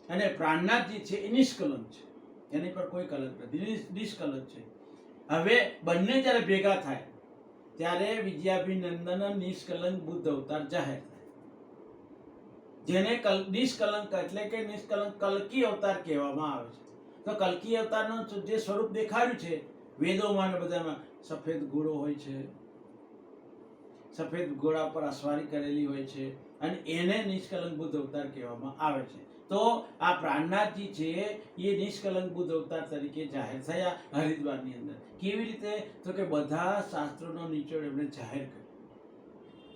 અને પ્રાણનાથ જે છે એ નિષ્કલંક છે, એની પર કોઈ કલંક નથી, નિષ્કલંક છે. હવે બંને જ્યારે ભેગા થાય ત્યારે વિદ્યાભિનંદન નિષ્કલંક બુદ્ધ અવતાર જાહેર થાય, જેને નિષ્કલંક એટલે કે નિષ્કલંક કલ્કી અવતાર કહેવામાં આવે છે. તો કલ્કી અવતારનું જે સ્વરૂપ દેખાડ્યું છે વેદોમાં ને બધામાં, સફેદ ઘોડો હોય છે, સફેદ ઘોડા પર અસવારી કરેલી હોય છે, અને એને નિષ્કલંક બુદ્ધ અવતાર કહેવામાં આવે છે. તો આ પ્રાણનાથજી છે એ નિષ્કલંક બુદ્ધ અવતાર તરીકે જાહેર થયા હરિદ્વારની અંદર. કેવી રીતે? તો કે બધા શાસ્ત્રોનો નિચોડ એમણે જાહેર કર્યો,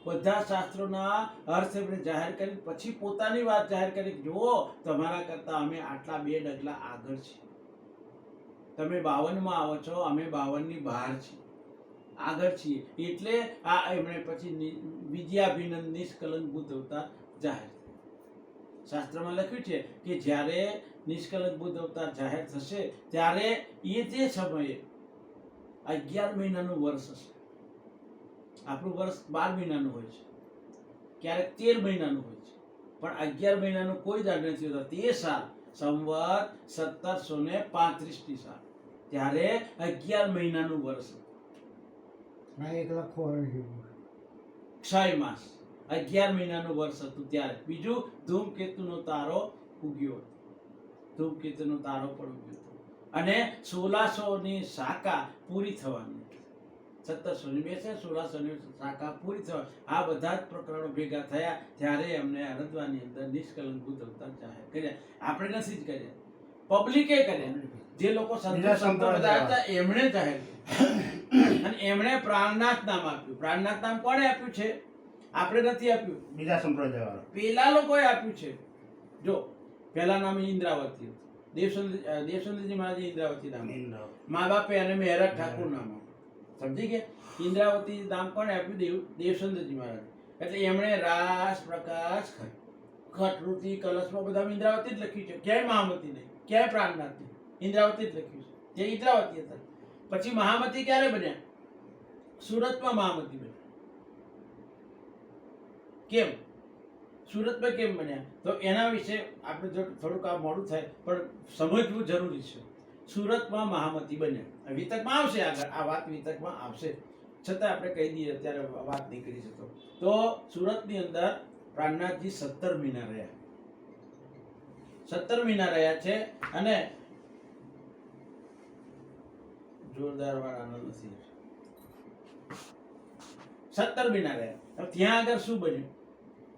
બધા શાસ્ત્રોના અર્થ એમણે જાહેર કરી, પછી પોતાની વાત જાહેર કરી, જુઓ તમારા કરતા અમે આટલા 2 ડગલા આગળ છીએ, તમે 52માં આવો છો, અમે 52ની બહાર છીએ, આગળ છીએ. એટલે આ એમણે પછી વિદ્યાભિનંદન નિષ્કલંક બુદ્ધ અવતાર જાહેર. શાસ્ત્રમાં લખ્યું છે કે જ્યારે નિષ્કલંક બુદ્ધ અવતાર જાહેર થશે ત્યારે એ તે સમયે 11 મહિનાનું વર્ષ હશે. આપણું વર્ષ 12 મહિનાનું હોય છે, ક્યારેક 13 મહિનાનું હોય છે, પણ 11 મહિનાનું કોઈ દાડ નથી હોતા. તે સાલ સંવત 1735ની સાલ, ત્યારે 11 મહિનાનું વર્ષ હતું. 6 માસ 11 મહિનાનું વર્ષ હતું. ત્યારે બીજું ધૂમકેતુનો તારો ઉગ્યો હતો, ધૂમકેતુનો તારો પણ ઉગ્યો હતો, અને 1600ની શાખા પૂરી થવાની, 1700ની બેસે 1600ની શાખા પૂરી થવા. આ બધા જ પ્રકરણો ભેગા થયા ત્યારે એમને હરિદ્વારની અંદર નિષ્કલંક બુદ્ધ અવતાર જાહેર કર્યા. આપણે નથી જ કર્યા, પબ્લિકે કર્યા, જે લોકો સંતો બધા હતા એમણે જાહેર કર્યા, અને એમણે પ્રાણનાથ નામ આપ્યું. પ્રાણનાથ નામ કોણે આપ્યું છે? આપણે નથી આપ્યું, બીજા સંપ્રદાય વાળા પેલા લોકોએ આપ્યું છે. જો પહેલા નામ ઇન્દ્રાવતી હતું, દેવચંદ્રજી મહારાજે ઇન્દ્રાવતી નામ, મા બાપે અને મહેરાજ ઠાકુર નામ આપ્યું. સમજી ગયા? ઇન્દ્રાવતી નામ કોણે આપ્યું? દેવચંદ્રજી મહારાજ. એટલે એમણે રાસ પ્રકાશ ખટૃતિ કલશમાં બધા ઇન્દ્રાવતી જ લખ્યું છે, ક્યાંય મહામતી નહીં, ક્યાંય પ્રાણનાથ નહીં, ઇન્દ્રાવતી જ લખ્યું છે. જે ઇન્દ્રાવતી હતા. પછી મહામતી ક્યારે બન્યા? સુરતમાં મહામતી બન્યા. કેમ? સુરતમાં કેમ બન્યા? તો એના વિશે આપણે જો થોડુંક આ મોડું થાય પણ સમજવું જરૂરી છે. સુરતમાં મહામતી બન્યા, વિતકમાં આવશે આગળ, આ વાત વિતકમાં આવશે, છતાં આપણે કહી દઈએ અત્યારે વાત નહીં કરી શકો. તો સુરતની અંદર પ્રાણનાથજી 17 મહિના રહ્યા, 17 મહિના રહ્યા છે, અને જોરદાર વાળાનો નથી, 17 મહિના રહ્યા. ત્યાં આગળ શું બન્યું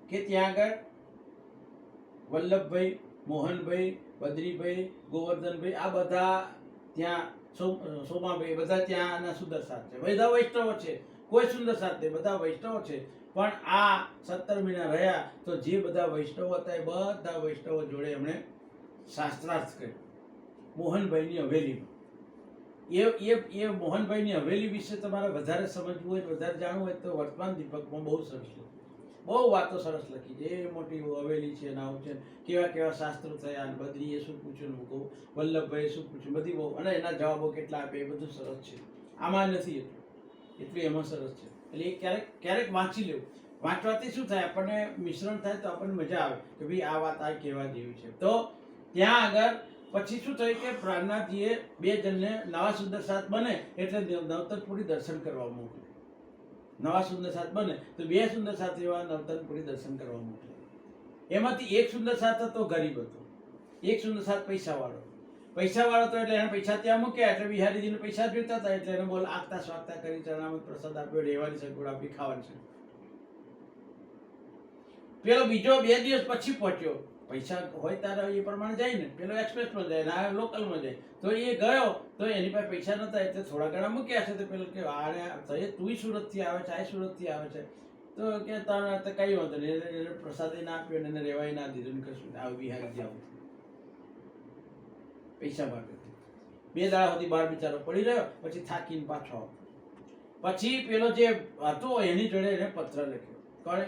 કે ત્યાં આગળ વલ્લભભાઈ, મોહનભાઈ, બદ્રીભાઈ, ગોવર્ધનભાઈ, આ બધા ત્યાં, સોમાભાઈ, બધા ત્યાંના સુંદર સાથ છે, બધા વૈષ્ણવો છે, કોઈ સુંદર સાથ નહીં, બધા વૈષ્ણવો છે. પણ આ 17 મહિના રહ્યા તો જે બધા વૈષ્ણવો હતા એ બધા વૈષ્ણવો જોડે એમણે શાસ્ત્રાર્થ કર્યો મોહનભાઈની હવેલીમાં. એ મોહનભાઈની હવેલી વિશે તમારે વધારે સમજવું હોય, વધારે જાણવું હોય તો વર્તમાન દીપકમાં બહુ સરસ લખી, બહુ વાતો સરસ લખી છે. એ મોટી હવેલી છે, નાવ છે, કેવા કેવા શાસ્ત્રો થયા, અને બદ્રીએ શું પૂછ્યું, વલ્લભભાઈએ શું પૂછ્યું, બધી બહુ, અને એના જવાબો કેટલા આપે એ બધું સરસ છે. આમાં નથી એટલું એમાં સરસ છે. એટલે એ ક્યારેક ક્યારેક વાંચી લેવું. વાંચવાથી શું થાય, આપણને મિશ્રણ થાય તો આપણને મજા આવે કે ભાઈ આ વાત આ કહેવા જેવી છે. તો ત્યાં આગળ પછી શું થયું કે પ્રાણનાથજીએ 2 જણને નવા સુંદર સાથ બને એટલે નવતરપુરી દર્શન કરવા મોકલે. નવા સુંદર સાથ બને તો 2 સુંદર સાથ એવા નવતરપુરી દર્શન કરવા મોકલે. એમાંથી એક સુંદર સાથ હતો ગરીબ હતો, એક સુંદર સાથ પૈસાવાળો હતો. એટલે એને પૈસા ત્યાં મૂક્યા, એટલે બિહારીજીને પૈસા જોઈતા હતા, એટલે એને બોલ આગતા સ્વાગતા કરી, ચરણામૃત પ્રસાદ આપ્યો, રહેવાની સગવડ આપી, ખાવાની છે. પેલો બીજો 2 દિવસ પછી પહોંચ્યો, પૈસા હોય તારે એ પ્રમાણે જાય ને, પેલો એક્સપ્રેસમાં જાય ને આ લોકલમાં જાય. તો એ ગયો તો એની પાસે પૈસા નતા, એટલે થોડા ઘણા મૂક્યા છે. તો પેલો કે આને તું સુરતથી આવે છે, આ સુરતથી આવે છે, તો કે તને કઈ વાંધો નહીં, એને પ્રસાદ ના આપ્યો ને એને રહેવાય ના દીધું ને કશું. આવું બિહારી આવું પૈસા માટે 2 દાડા સુધી બહાર બિચારો પડી રહ્યો, પછી થાકીને પાછો આવ્યો. પછી પેલો જે હતો એની જોડે એને પત્ર લખ્યો. કોણે?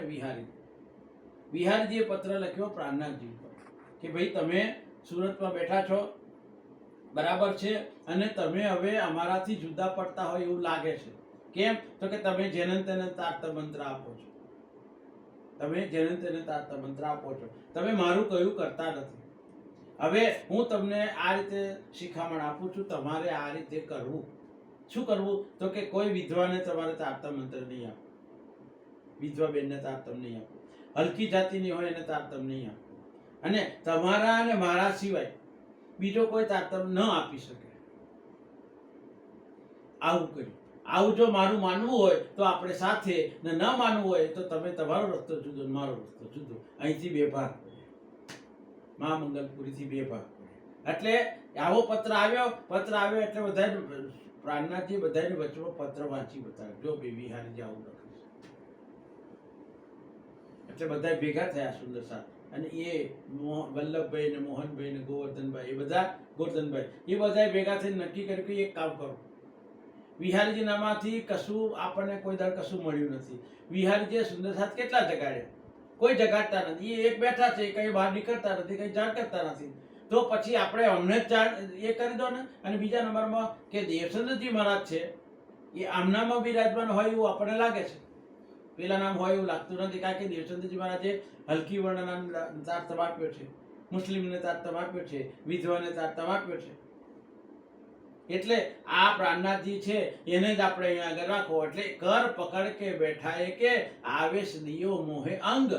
વિહારીજીએ પત્ર લખ્યો પ્રાણનાથજી પર કે ભાઈ તમે સુરતમાં બેઠા છો, બરાબર છે, અને તમે હવે અમારાથી જુદા પડતા હોય એવું લાગે છે. કેમ? તો કે તમે જેને તેને તારતા મંત્ર આપો છો, તમે જેને તેને તારતા મંત્ર આપો છો, તમે મારું કહ્યું કરતા નથી. હવે હું તમને આ રીતે શિખામણ આપું છું, તમારે આ રીતે કરવું. શું કરવું? તો કે કોઈ વિધવાને તમારે તારતમ મંત્ર નહીં આપવું, વિધવા બેનને તારતમ નહીં આપવું, હલકી જાતિની હોય એને તારતમ નહીં આપવું, અને તમારા અને મારા સિવાય બીજો કોઈ તારતમ ન આપી શકે. આવું કર્યું. આવું જો મારું માનવું હોય તો આપણે સાથે, ને ન માનવું હોય તો તમે તમારો રસ્તો જુદો ને મારો રસ્તો જુદો. અહીંથી બે ભાગ પડે, મા મંગલપુરીથી બે ભાગ પડે. એટલે આવો પત્ર આવ્યો એટલે બધા પ્રાણનાથજી બધાને વચમાં પત્ર વાંચી બતાવ્યો, જો બે વિહારીજી આવું લખ્યું છે. એટલે બધા ભેગા થયા સુંદર સાથ, અને એ વલ્લભભાઈ ને મોહનભાઈ ને ગોવર્ધનભાઈ, એ બધા ગોવર્ધનભાઈ એ બધા ભેગા થઈને નક્કી કર્યું કે એક કામ કરો, વિહારીજીનામાંથી કશું આપણને કોઈ દર કશું મળ્યું નથી. વિહારીજીએ સુંદર સાથ કેટલા જગાડ્યા? કોઈ જગાડતા નથી. એ એક બેઠા છે, કઈ બહાર નીકળતા નથી, કઈ જાણ કરતા નથી. તો પછી આપણે અમને જ એ કરી દો ને. અને બીજા નંબરમાં કે દેવચંદ્રજી મહારાજ છે એ આમનામાં બિરાજમાન હોય એવું આપણને લાગે છે, પેલા નામ હોય એવું લાગતું નથી. કારણ કે દેવચંદ્રજી મહારાજે હલકી વર્ણના તારતમ આપ્યો છે, મુસ્લિમને તારતમ આપ્યો છે, વિધવાને તારતમ આપ્યો છે. એટલે આ પ્રાણનાથજી છે એને જ આપણે અહીંયા આગળ રાખો. એટલે કર પકડ કે બેઠા એ કે આવેશ દિયો મોહે અંગ,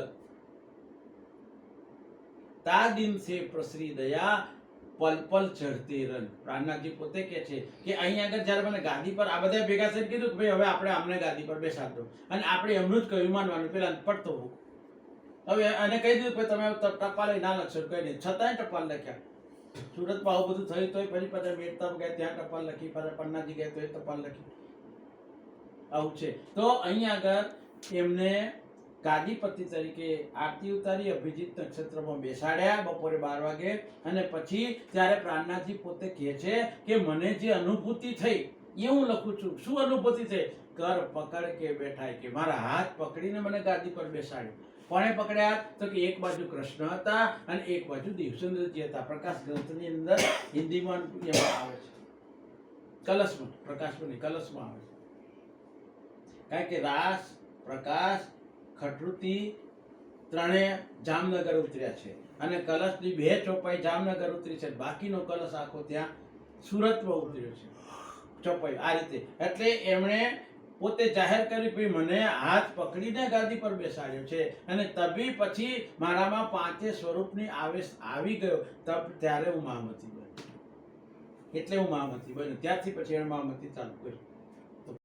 તા દિન સે પ્રસરી દયા પલ પલ ચઢતે રન. પ્રાણનાથજી પોતે કે છે કે અહીંયા આગળ જયારે મને ગાદી પર આ બધા ભેગા થઈને કીધું કે ભાઈ હવે આપણે અમને ગાદી પર બેસાડ દો, અને આપણે એમનું જ કહ્યું માનવાનું, પેલા પડતો હોવું. હવે અને કહી દીધું કે તમે ટપાલ ના લખશો, કઈ નહીં. છતાંય ટપાલ લખ્યા. સુરતમાં આવું બધું થયું તો ફરી પાછા મેળતા ગયા ત્યાં ટપાલ લખી, પાછા પન્નાજી ગયા તો એ ટપાલ લખી. આવું છે. તો અહીંયા આગળ એમને ગાદીપતિ તરીકે આરતી ઉતારી, અભિજીત નક્ષત્રમાં બેસાડ્યા બપોરે 12 વાગે. અને પછી ત્યારે પ્રાણનાથજી પોતે કહે છે કે મને જે અનુભૂતિ થઈ એ હું લખું છું. શું અનુભૂતિ થઈ? કર પકડ કે બેઠા, કે મારા હાથ પકડીને મને ગાદી પર બેસાડ્યો. કોણે પકડ્યા? તો કે એક બાજુ કૃષ્ણ હતા અને એક બાજુ દેવચંદ્રજી હતા. પ્રકાશ ગ્રંથની અંદર હિન્દીમાં આવે છે, કલશમાં, પ્રકાશમાં નહીં, કલશમાં આવે છે. કારણ કે રાસ, પ્રકાશ, ખટૃતિ ત્રણે જામનગર ઉતર્યા છે, અને કલશની 2 ચોપાઈ જામનગર ઉતરી છે, બાકીનો કલશ આખો ત્યાં સુરતમાં ઉતર્યો છે, ચોપાઈ આ રીતે. એટલે એમણે પોતે જાહેર કરી ભાઈ મને હાથ પકડીને ગાદી પર બેસાડ્યો છે, અને તબી પછી મારામાં 5 સ્વરૂપની આવેશ આવી ગયો, ત્યારે હું મહામતી બન્યો. એટલે હું મહામતી બન્યો. ત્યારથી પછી એને મહામતી ચાલુ કરી.